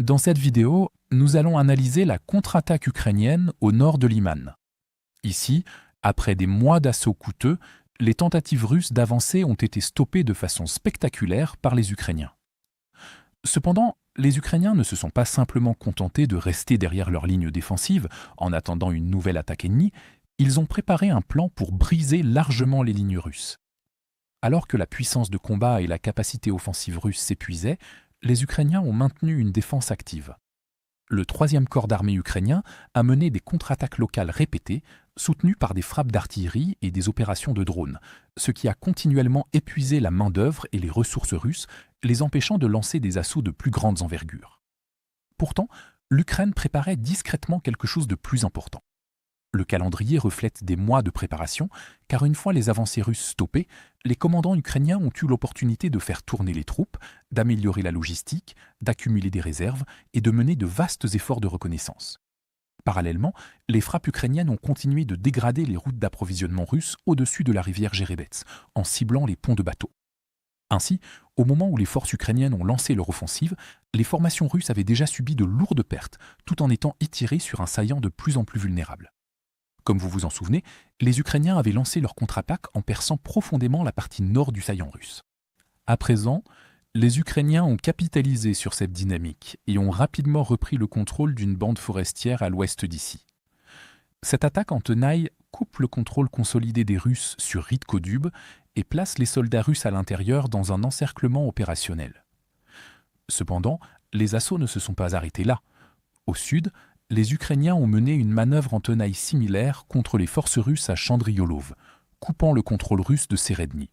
Dans cette vidéo, nous allons analyser la contre-attaque ukrainienne au nord de Liman. Ici, après des mois d'assauts coûteux, les tentatives russes d'avancer ont été stoppées de façon spectaculaire par les Ukrainiens. Cependant, les Ukrainiens ne se sont pas simplement contentés de rester derrière leur ligne défensive en attendant une nouvelle attaque ennemie, ils ont préparé un plan pour briser largement les lignes russes. Alors que la puissance de combat et la capacité offensive russe s'épuisaient, les Ukrainiens ont maintenu une défense active. Le 3e corps d'armée ukrainien a mené des contre-attaques locales répétées, soutenues par des frappes d'artillerie et des opérations de drones, ce qui a continuellement épuisé la main-d'œuvre et les ressources russes, les empêchant de lancer des assauts de plus grandes envergures. Pourtant, l'Ukraine préparait discrètement quelque chose de plus important. Le calendrier reflète des mois de préparation, car une fois les avancées russes stoppées, les commandants ukrainiens ont eu l'opportunité de faire tourner les troupes, d'améliorer la logistique, d'accumuler des réserves et de mener de vastes efforts de reconnaissance. Parallèlement, les frappes ukrainiennes ont continué de dégrader les routes d'approvisionnement russes au-dessus de la rivière Jerebets, en ciblant les ponts de bateaux. Ainsi, au moment où les forces ukrainiennes ont lancé leur offensive, les formations russes avaient déjà subi de lourdes pertes, tout en étant étirées sur un saillant de plus en plus vulnérable. Comme vous vous en souvenez, les Ukrainiens avaient lancé leur contre-attaque en perçant profondément la partie nord du saillant russe. À présent, les Ukrainiens ont capitalisé sur cette dynamique et ont rapidement repris le contrôle d'une bande forestière à l'ouest d'ici. Cette attaque en tenaille coupe le contrôle consolidé des Russes sur Ritkodub et place les soldats russes à l'intérieur dans un encerclement opérationnel. Cependant, les assauts ne se sont pas arrêtés là. Au sud, les Ukrainiens ont mené une manœuvre en tenaille similaire contre les forces russes à Chandriyolov, coupant le contrôle russe de Seredny.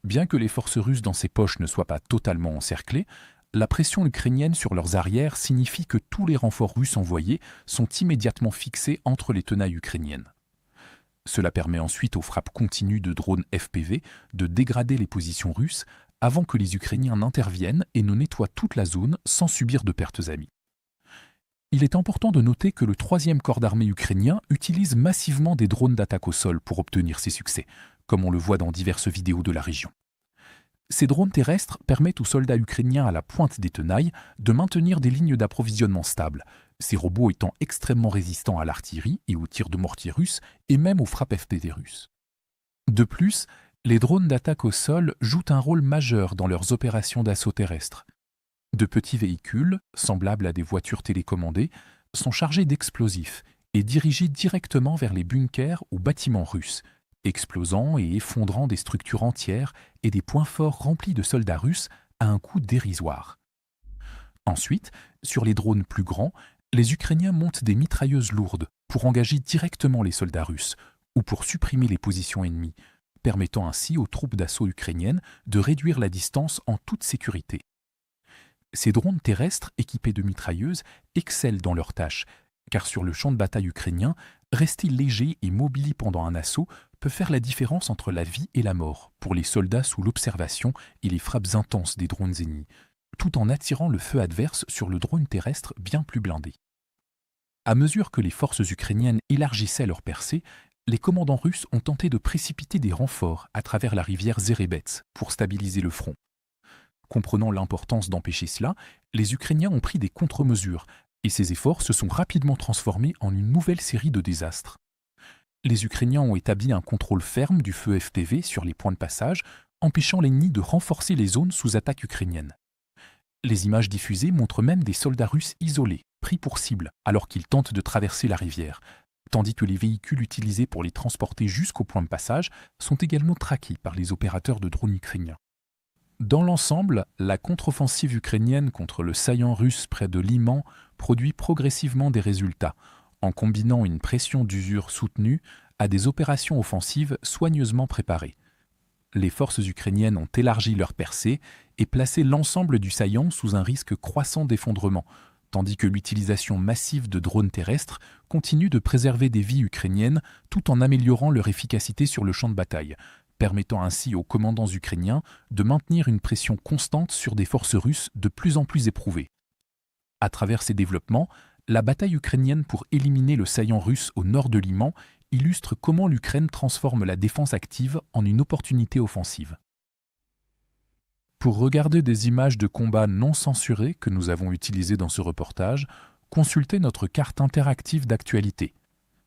Bien que les forces russes dans ces poches ne soient pas totalement encerclées, la pression ukrainienne sur leurs arrières signifie que tous les renforts russes envoyés sont immédiatement fixés entre les tenailles ukrainiennes. Cela permet ensuite aux frappes continues de drones FPV de dégrader les positions russes avant que les Ukrainiens n'interviennent et ne nettoient toute la zone sans subir de pertes amies. Il est important de noter que le 3e corps d'armée ukrainien utilise massivement des drones d'attaque au sol pour obtenir ses succès, comme on le voit dans diverses vidéos de la région. Ces drones terrestres permettent aux soldats ukrainiens à la pointe des tenailles de maintenir des lignes d'approvisionnement stables, ces robots étant extrêmement résistants à l'artillerie et aux tirs de mortier russes et même aux frappes FPV russes. De plus, les drones d'attaque au sol jouent un rôle majeur dans leurs opérations d'assaut terrestre. De petits véhicules, semblables à des voitures télécommandées, sont chargés d'explosifs et dirigés directement vers les bunkers ou bâtiments russes, explosant et effondrant des structures entières et des points forts remplis de soldats russes à un coût dérisoire. Ensuite, sur les drones plus grands, les Ukrainiens montent des mitrailleuses lourdes pour engager directement les soldats russes ou pour supprimer les positions ennemies, permettant ainsi aux troupes d'assaut ukrainiennes de réduire la distance en toute sécurité. Ces drones terrestres équipés de mitrailleuses excellent dans leurs tâches, car sur le champ de bataille ukrainien, rester léger et mobile pendant un assaut peut faire la différence entre la vie et la mort pour les soldats sous l'observation et les frappes intenses des drones ennemis, tout en attirant le feu adverse sur le drone terrestre bien plus blindé. À mesure que les forces ukrainiennes élargissaient leur percée, les commandants russes ont tenté de précipiter des renforts à travers la rivière Zerebets pour stabiliser le front. Comprenant l'importance d'empêcher cela, les Ukrainiens ont pris des contre-mesures et ces efforts se sont rapidement transformés en une nouvelle série de désastres. Les Ukrainiens ont établi un contrôle ferme du feu FPV sur les points de passage, empêchant l'ennemi de renforcer les zones sous attaque ukrainienne. Les images diffusées montrent même des soldats russes isolés, pris pour cible, alors qu'ils tentent de traverser la rivière, tandis que les véhicules utilisés pour les transporter jusqu'au point de passage sont également traqués par les opérateurs de drones ukrainiens. Dans l'ensemble, la contre-offensive ukrainienne contre le saillant russe près de Liman produit progressivement des résultats, en combinant une pression d'usure soutenue à des opérations offensives soigneusement préparées. Les forces ukrainiennes ont élargi leur percée et placé l'ensemble du saillant sous un risque croissant d'effondrement, tandis que l'utilisation massive de drones terrestres continue de préserver des vies ukrainiennes tout en améliorant leur efficacité sur le champ de bataille, permettant ainsi aux commandants ukrainiens de maintenir une pression constante sur des forces russes de plus en plus éprouvées. À travers ces développements, la bataille ukrainienne pour éliminer le saillant russe au nord de Liman illustre comment l'Ukraine transforme la défense active en une opportunité offensive. Pour regarder des images de combats non censurées que nous avons utilisées dans ce reportage, consultez notre carte interactive d'actualité.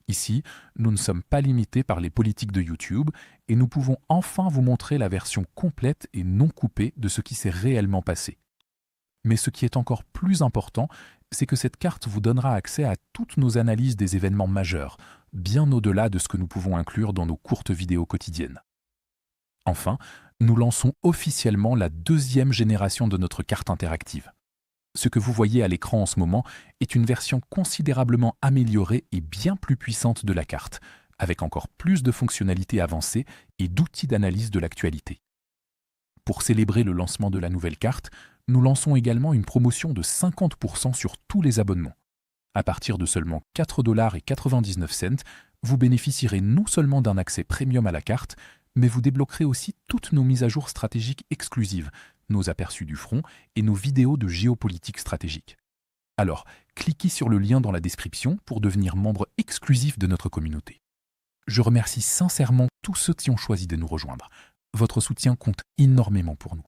Ici, nous ne sommes pas limités par les politiques de YouTube et nous pouvons enfin vous montrer la version complète et non coupée de ce qui s'est réellement passé. Mais ce qui est encore plus important, c'est que cette carte vous donnera accès à toutes nos analyses des événements majeurs, bien au-delà de ce que nous pouvons inclure dans nos courtes vidéos quotidiennes. Enfin, nous lançons officiellement la 2e génération de notre carte interactive. Ce que vous voyez à l'écran en ce moment est une version considérablement améliorée et bien plus puissante de la carte, avec encore plus de fonctionnalités avancées et d'outils d'analyse de l'actualité. Pour célébrer le lancement de la nouvelle carte, nous lançons également une promotion de 50% sur tous les abonnements. À partir de seulement 4,99 $, vous bénéficierez non seulement d'un accès premium à la carte, mais vous débloquerez aussi toutes nos mises à jour stratégiques exclusives, nos aperçus du front et nos vidéos de géopolitique stratégique. Alors, cliquez sur le lien dans la description pour devenir membre exclusif de notre communauté. Je remercie sincèrement tous ceux qui ont choisi de nous rejoindre. Votre soutien compte énormément pour nous.